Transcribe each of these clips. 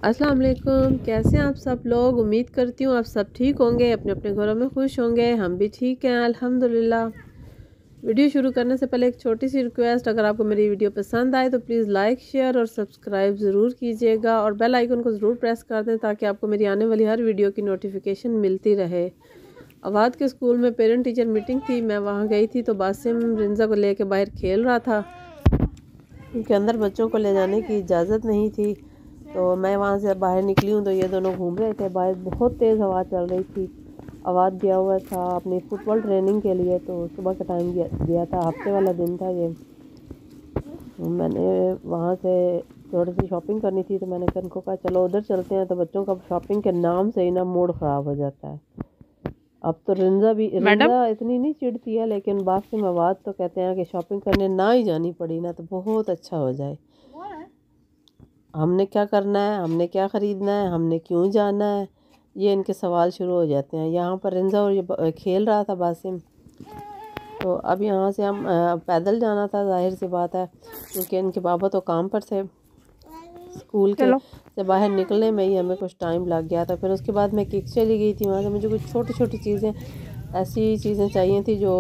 अस्सलाम वालेकुम। कैसे हैं आप सब लोग? उम्मीद करती हूँ आप सब ठीक होंगे, अपने अपने घरों में खुश होंगे। हम भी ठीक हैं अल्हम्दुलिल्लाह। वीडियो शुरू करने से पहले एक छोटी सी रिक्वेस्ट, अगर आपको मेरी वीडियो पसंद आए तो प्लीज़ लाइक शेयर और सब्सक्राइब ज़रूर कीजिएगा और बेल आइकन को ज़रूर प्रेस कर दें ताकि आपको मेरी आने वाली हर वीडियो की नोटिफिकेशन मिलती रहे। अवाद के स्कूल में पेरेंट टीचर मीटिंग थी, मैं वहाँ गई थी तो बासिम रिंजा को लेके बाहर खेल रहा था क्योंकि अंदर बच्चों को ले जाने की इजाज़त नहीं थी। तो मैं वहाँ से बाहर निकली हूँ तो ये दोनों घूम रहे थे बाहर। बहुत तेज़ हवा चल रही थी। आवाज़ दिया हुआ था अपनी फुटबॉल ट्रेनिंग के लिए, तो सुबह का टाइम दिया था, हफ्ते वाला दिन था ये। तो मैंने वहाँ से थोड़ी सी शॉपिंग करनी थी तो मैंने इनको कहा चलो उधर चलते हैं। तो बच्चों का शॉपिंग के नाम से ही ना मूड ख़राब हो जाता है। अब तो रिंजा इतनी नहीं चिढ़ती है, लेकिन बासिम आवाज़ तो कहते हैं कि शॉपिंग करने ना ही जानी पड़ी ना तो बहुत अच्छा हो जाए। हमने क्या करना है, हमने क्या ख़रीदना है, हमने क्यों जाना है, ये इनके सवाल शुरू हो जाते हैं। यहाँ पर रिंजा और ये खेल रहा था बासिम। तो अब यहाँ से हम पैदल जाना था, जाहिर सी बात है क्योंकि इनके बाबा तो काम पर थे। स्कूल के से बाहर निकलने में ही हमें कुछ टाइम लग गया था। फिर उसके बाद मैं किक्स चली गई थी। वहाँ से मुझे कुछ छोटी छोटी चीज़ें, ऐसी चीज़ें चाहिए थी जो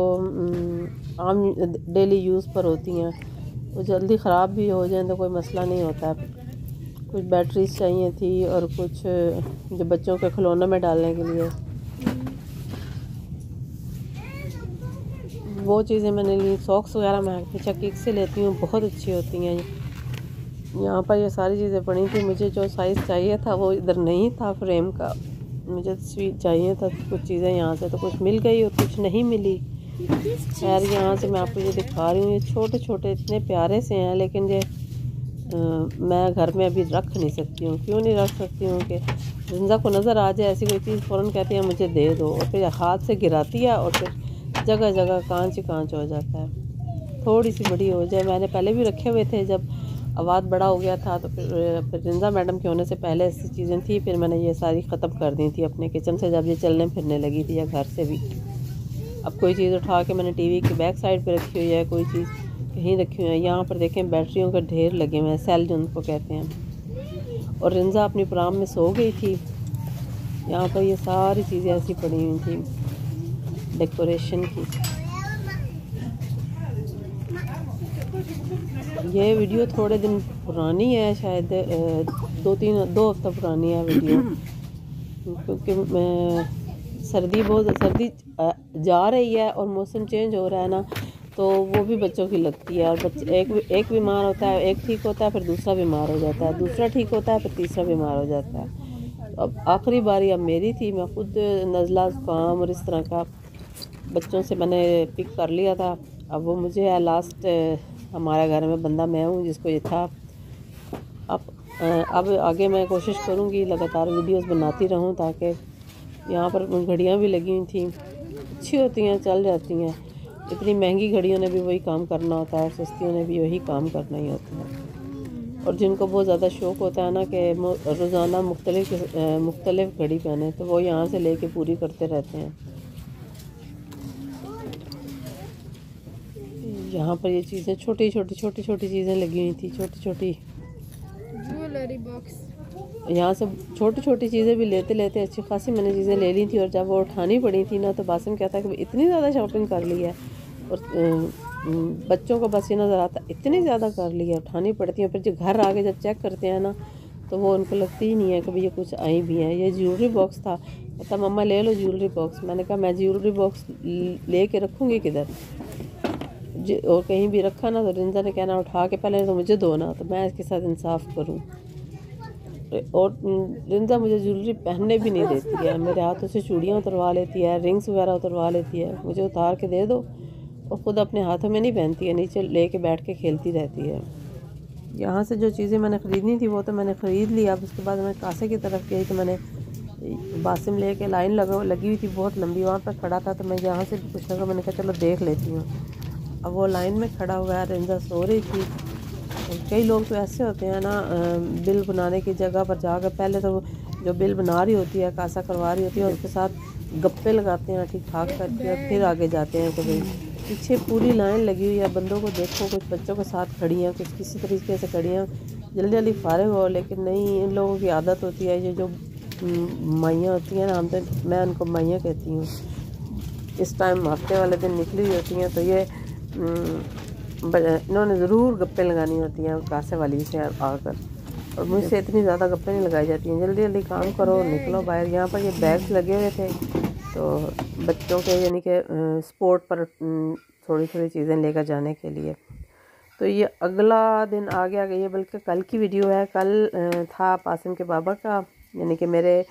आम डेली यूज़ पर होती हैं, वो जल्दी ख़राब भी हो जाए तो कोई मसला नहीं होता है। कुछ बैटरीज चाहिए थी और कुछ जो बच्चों के खिलौनों में डालने के लिए, वो चीज़ें मैंने ली। सॉक्स वगैरह मैं हमेशा किक से लेती हूँ, बहुत अच्छी होती हैं। यहाँ पर ये सारी चीज़ें पड़ी थी। मुझे जो साइज़ चाहिए था वो इधर नहीं था फ्रेम का, मुझे स्वीट चाहिए था। कुछ चीज़ें यहाँ से तो कुछ मिल गई और कुछ नहीं मिली। खैर यहाँ से मैं आपको ये दिखा रही हूँ, ये छोटे छोटे इतने प्यारे से हैं, लेकिन ये मैं घर में अभी रख नहीं सकती हूँ। क्यों नहीं रख सकती हूँ कि रिंजा को नज़र आ जाए ऐसी कोई चीज़, फ़ौरन कहती है मुझे दे दो, और फिर हाथ से गिराती है और फिर जगह जगह कांच कांच हो जाता है। थोड़ी सी बड़ी हो जाए, मैंने पहले भी रखे हुए थे जब आवाज़ बड़ा हो गया था तो फिर रिंजा मैडम के होने से पहले ऐसी चीज़ें थी, फिर मैंने ये सारी ख़त्म कर दी थी अपने किचन से जब ये चलने फिरने लगी थी, या घर से भी। अब कोई चीज़ उठा के मैंने टीवी की बैक साइड पे रखी हुई है, कोई चीज़ कहीं रखी हुई है। यहाँ पर देखें बैटरियों के ढेर लगे हुए हैं, सेल जो उनको कहते हैं। और रिंजा अपनी प्राम में सो गई थी। यहाँ पर ये सारी चीज़ें ऐसी पड़ी हुई थी डेकोरेशन की। ये वीडियो थोड़े दिन पुरानी है, शायद 2 हफ्ता पुरानी है वीडियो, क्योंकि सर्दी जा रही है और मौसम चेंज हो रहा है ना, तो वो भी बच्चों की लगती है। और बच्चे एक बीमार होता है, एक ठीक होता है, फिर दूसरा बीमार हो जाता है, दूसरा ठीक होता है, फिर तीसरा बीमार हो जाता है। तो अब आखिरी बारी अब मेरी थी। मैं खुद नज़ला ज़ुकाम और इस तरह का बच्चों से मैंने पिक कर लिया था। अब वो मुझे है लास्ट, हमारे घर में बंदा मैं हूँ जिसको ये था। अब आगे मैं कोशिश करूँगी लगातार वीडियोस बनाती रहूँ, ताकि यहाँ पर घड़ियाँ भी लगी हुई थी, अच्छी होती हैं, चल जाती हैं। इतनी महंगी घड़ियों ने भी वही काम करना होता है, सस्तियों ने भी वही काम करना ही होता है। और जिनको बहुत ज़्यादा शौक़ होता है ना कि रोज़ाना मुख्तलिफ घड़ी पहने, तो वो यहाँ से लेके पूरी करते रहते हैं। यहाँ पर ये चीज़ें छोटी छोटी चीज़ें लगी हुई थी, छोटी छोटी ज्वेलरी बॉक्स। यहाँ से छोटी छोटी चीज़ें भी लेते लेते अच्छी खासी मैंने चीज़ें ले ली थी। और जब वो उठानी पड़ी थी ना तो बासिम कहता है कि इतनी ज़्यादा शॉपिंग कर ली है। और बच्चों को बस ये नज़र आता इतनी ज़्यादा कर ली है, उठानी पड़ती है। फिर जो घर आके जब चेक करते हैं ना तो वो उनको लगती ही नहीं है कि भाई ये कुछ आई भी हैं। ये ज्वेलरी बॉक्स था, कहता मम्मा ले लो ज्वेलरी बॉक्स। मैंने कहा मैं ज्वेलरी बॉक्स ले के रखूँगी किधर, और कहीं भी रखा ना तो रिंजा ने कहना उठा के पहले तो मुझे दो ना, तो मैं इसके साथ इंसाफ करूं। और रिंजा मुझे ज्वेलरी पहनने भी नहीं देती है, मेरे हाथों से चूड़ियाँ उतरवा लेती है, रिंग्स वगैरह उतरवा लेती है। मुझे उतार के दे दो और ख़ुद अपने हाथों में नहीं पहनती है, नीचे लेके बैठ के खेलती रहती है। यहाँ से जो चीज़ें मैंने ख़रीदनी थी वो तो मैंने ख़रीद ली। अब उसके बाद मैं कासे की तरफ गई तो मैंने बासिम लेके लाइन लगी हुई थी बहुत लंबी, वहाँ पर खड़ा था। तो मैं यहाँ से कुछ लगा, मैंने कहा चलो देख लेती हूँ। अब वो लाइन में खड़ा हुआ है, रिंजा सो रही थी। कई लोग तो ऐसे होते हैं ना, बिल बनाने की जगह पर जाकर पहले तो जो बिल बना रही होती है, कासा करवा रही होती है, उसके साथ गप्पे लगाते हैं ठीक ठाक करके, और फिर आगे जाते हैं। तो भाई पीछे पूरी लाइन लगी हुई है, बंदों को देखो, कुछ बच्चों के साथ खड़ी हैं, कुछ किसी तरीके से खड़ी हैं। जल्दी जल्दी फारिग हो, लेकिन नहीं, इन लोगों की आदत होती है, ये जो माइयाँ होती हैं ना, मैं उनको माइयाँ कहती हूँ, इस टाइम हफ्ते वाले दिन निकली हुई होती हैं, तो ये इन्होंने ज़रूर गप्पे लगानी होती हैं कासे वाली से आकर, और मुझसे इतनी ज़्यादा गप्पे नहीं लगाई जाती हैं। जल्दी जल्दी काम करो, निकलो बाहर। यहाँ पर ये बैग्स लगे हुए थे, तो बच्चों के यानी कि स्पोर्ट पर थोड़ी थोड़ी चीज़ें लेकर जाने के लिए। तो ये अगला दिन आ गया कि ये बल्कि कल की वीडियो है। कल था पासिम के बाबा का, यानी कि मेरे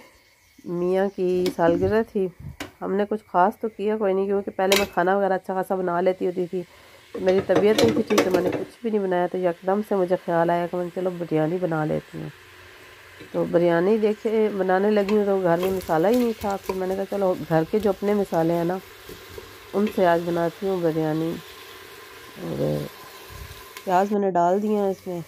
मियाँ की सालगिरह थी। हमने कुछ ख़ास तो किया कोई नहीं, क्योंकि पहले मैं खाना वगैरह अच्छा खासा बना लेती होती थी, तो मेरी तबीयत नहीं थी ठीक, तो मैंने कुछ भी नहीं बनाया। तो एकदम से मुझे ख्याल आया कि मैं चलो बिरयानी बना लेती हूँ। तो बिरयानी देखे बनाने लगी हूँ, तो घर में मसाला ही नहीं था। फिर मैंने कहा चलो घर के जो अपने मसाले हैं ना, उनसे आज बनाती हूँ बिरयानी। और प्याज मैंने डाल दिए हैं इसमें,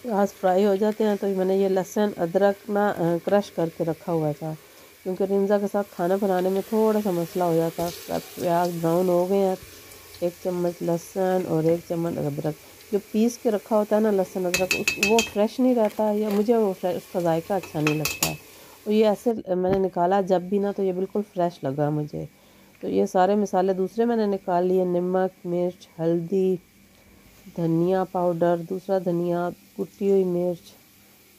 प्याज फ्राई हो जाते हैं। तो मैंने ये लहसुन अदरक ना क्रश करके रखा हुआ था, क्योंकि रिंजा के साथ खाना बनाने में थोड़ा सा मसला हो जाता है। प्याज ब्राउन हो गए हैं, 1 चम्मच लहसुन और 1 चम्मच अदरक। जो पीस के रखा होता है ना लहसुन अदरक, वो फ्रेश नहीं रहता, या मुझे वो फ्रेश, उसका जायका अच्छा नहीं लगता है। और ये ऐसे मैंने निकाला जब भी ना, तो ये बिल्कुल फ्रेश लगा मुझे। तो ये सारे मसाले दूसरे मैंने निकाल लिए, नमक, मिर्च, हल्दी, धनिया पाउडर, दूसरा धनिया, कुटी हुई मिर्च,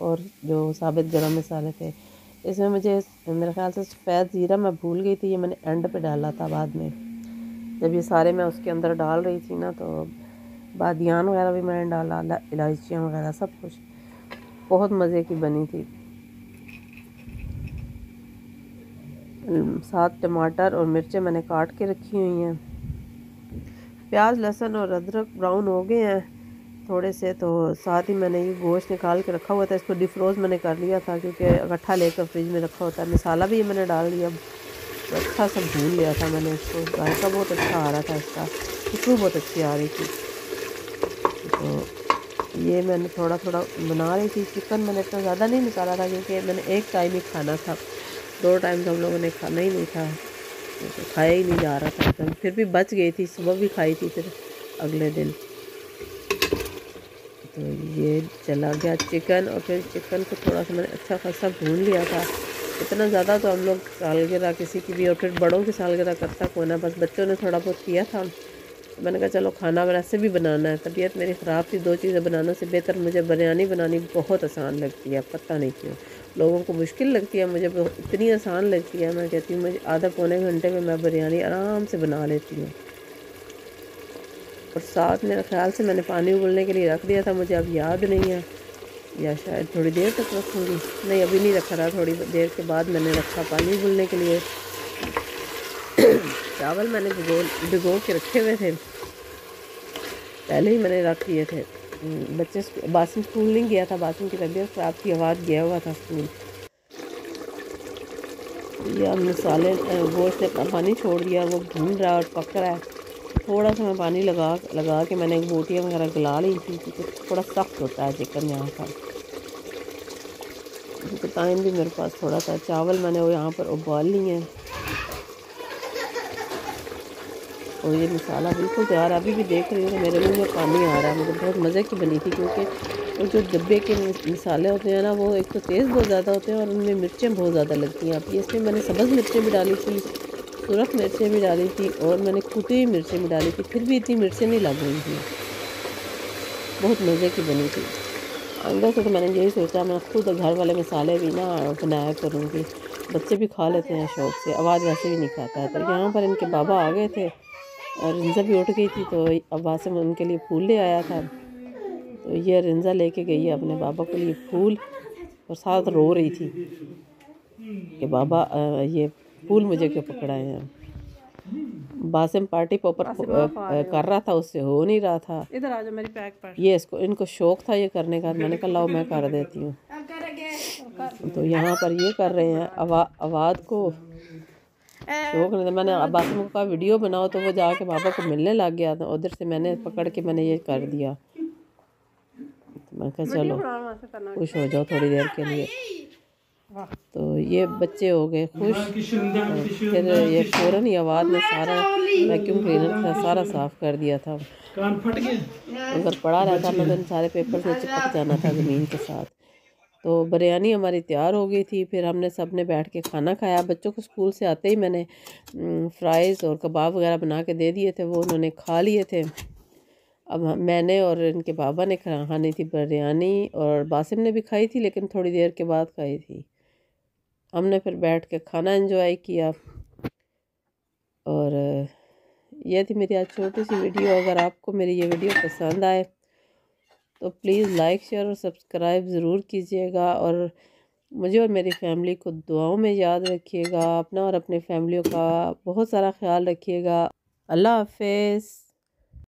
और जो साबित गरम मसाले थे। इसमें मुझे मेरे ख्याल से सफ़ेद ज़ीरा मैं भूल गई थी, ये मैंने एंड पे डाला था बाद में, जब ये सारे मैं उसके अंदर डाल रही थी ना। तो बादियान वगैरह भी मैंने डाला, इलायचियाँ वगैरह सब कुछ। बहुत मज़े की बनी थी। साथ टमाटर और मिर्चें मैंने काट के रखी हुई हैं। प्याज लहसुन और अदरक ब्राउन हो गए हैं थोड़े से, तो साथ ही मैंने ये गोश्त निकाल के रखा हुआ था, इसको डिफ्रोज़ मैंने कर लिया था, क्योंकि इकट्ठा लेकर फ्रिज में रखा होता है। मसाला भी ये मैंने डाल दिया, तो अच्छा सब भून लिया था मैंने इसको। जायका बहुत अच्छा आ रहा था इसका, खुशबू बहुत अच्छी आ रही थी। तो ये मैंने थोड़ा थोड़ा बना रही थी। चिकन मैंने इतना ज़्यादा नहीं निकाला था, क्योंकि मैंने एक टाइम ही खाना था, 2 टाइम तो हम लोगों ने खाना ही नहीं था, तो खाया ही नहीं जा रहा था एकदम। फिर भी बच गई थी, सुबह भी खाई थी फिर अगले दिन। तो ये चला गया चिकन, और फिर चिकन को थोड़ा सा मैंने अच्छा खासा भून लिया था। इतना ज़्यादा तो हम लोग सालगिरह किसी की भी, और फिर बड़ों की सालगिरह करता कौन है, बस बच्चों ने थोड़ा बहुत किया था। तो मैंने कहा चलो खाना वैसे भी बनाना है। तबीयत मेरी ख़राब थी, 2 चीज़ें बनाने से बेहतर मुझे बिरयानी बनानी बहुत आसान लगती है। पता नहीं क्यों लोगों को मुश्किल लगती है, मुझे इतनी आसान लगती है। मैं कहती हूँ मुझे आधा पौने घंटे में मैं बिरयानी आराम से बना लेती हूँ। और साथ मेरे ख्याल से मैंने पानी उबलने के लिए रख दिया था, मुझे अब याद नहीं है, या शायद थोड़ी देर तक रखूँगी। नहीं, अभी नहीं रखा था, थोड़ी देर के बाद मैंने रखा पानी उबलने के लिए। चावल मैंने भिगो के रखे हुए थे, पहले ही मैंने रख दिए थे। बच्चे बासिम स्कूल नहीं गया था, बासिम की तबीयत ख़राब थी, आवाज़ गया हुआ था स्कूल। या मसाले गोश्त ने अपना पानी छोड़ दिया, वो भून रहा है और पक रहा है। थोड़ा सा मैं पानी लगा के मैंने बोटियाँ वगैरह गला ली थी, क्योंकि थोड़ा सख्त होता है चिकन यहाँ का। क्योंकि टाइम भी मेरे पास थोड़ा सा। चावल मैंने वो यहाँ पर उबाल लिए हैं, और ये मसाला बिल्कुल तैयार। अभी भी देख रही हूँ मेरे मुँह में पानी आ रहा है। मुझे बहुत मज़े की बनी थी, क्योंकि वो जो डब्बे के मसाले होते हैं ना, वो एक तो तेज़ बहुत ज़्यादा होते हैं, और उनमें मिर्चें बहुत ज़्यादा लगती हैं। अब इसमें मैंने सब्ज़ मिर्चें भी डाली थी, सुरख मिर्चें भी डाली थी, और मैंने कुटी हुई मिर्चें भी डाली थी, फिर भी इतनी मिर्चें नहीं लग रही थी। बहुत मज़े की बनी थी। अंदर से तो मैंने यही सोचा मैं खुद घर वाले मसाले भी ना बनाया करूँगी, बच्चे भी खा लेते हैं शौक़ से। आवाज़ वैसे भी नहीं खाता है। तो यहाँ पर इनके बाबा आ गए थे, और रिंजा भी उठ गई थी, तो अब वासिम उनके लिए फूल ले आया था। तो ये रिंजा लेके गई है अपने बाबा के लिए फूल, और साथ रो रही थी कि बाबा ये फूल मुझे क्यों पकड़ाए हैं। बासिम पार्टी पॉपर कर रहा था, उससे हो नहीं रहा था। इधर आ जाओ मेरी पैक पर। ये इनको शौक था ये करने का, मैंने कहा लाओ मैं कर देती हूँ। तो यहाँ पर ये कर रहे हैं आवाज़ को शौक नहीं था। मैंने बासिम को कहा वीडियो बनाओ, तो वो जाके बाबा को मिलने लग गया था। उधर से मैंने पकड़ के मैंने ये कर दिया। तो मैं कहा चलो खुश हो जाओ थोड़ी देर के लिए। तो ये बच्चे हो गए खुश। और फिर ये फ़ौरन ही आवाज़ ने सारा वैक्यूम क्लीनर था सारा साफ़ कर दिया था। अगर पड़ा रहता ना तो इन सारे पेपर से चिपक जाना था ज़मीन के साथ। तो बिरयानी हमारी तैयार हो गई थी। फिर हमने सब ने बैठ के खाना खाया। बच्चों को स्कूल से आते ही मैंने फ्राइज़ और कबाब वगैरह बना के दे दिए थे, वो उन्होंने खा लिए थे। अब मैंने और इनके बाबा ने खानी थी बिरयानी, और बासिम ने भी खाई थी लेकिन थोड़ी देर के बाद खाई थी। हमने फिर बैठ के खाना एंजॉय किया। और ये थी मेरी आज छोटी सी वीडियो। अगर आपको मेरी ये वीडियो पसंद आए तो प्लीज़ लाइक शेयर और सब्सक्राइब ज़रूर कीजिएगा, और मुझे और मेरी फैमिली को दुआओं में याद रखिएगा। अपना और अपने फैमिलियों का बहुत सारा ख्याल रखिएगा। अल्लाह हाफ़िज़।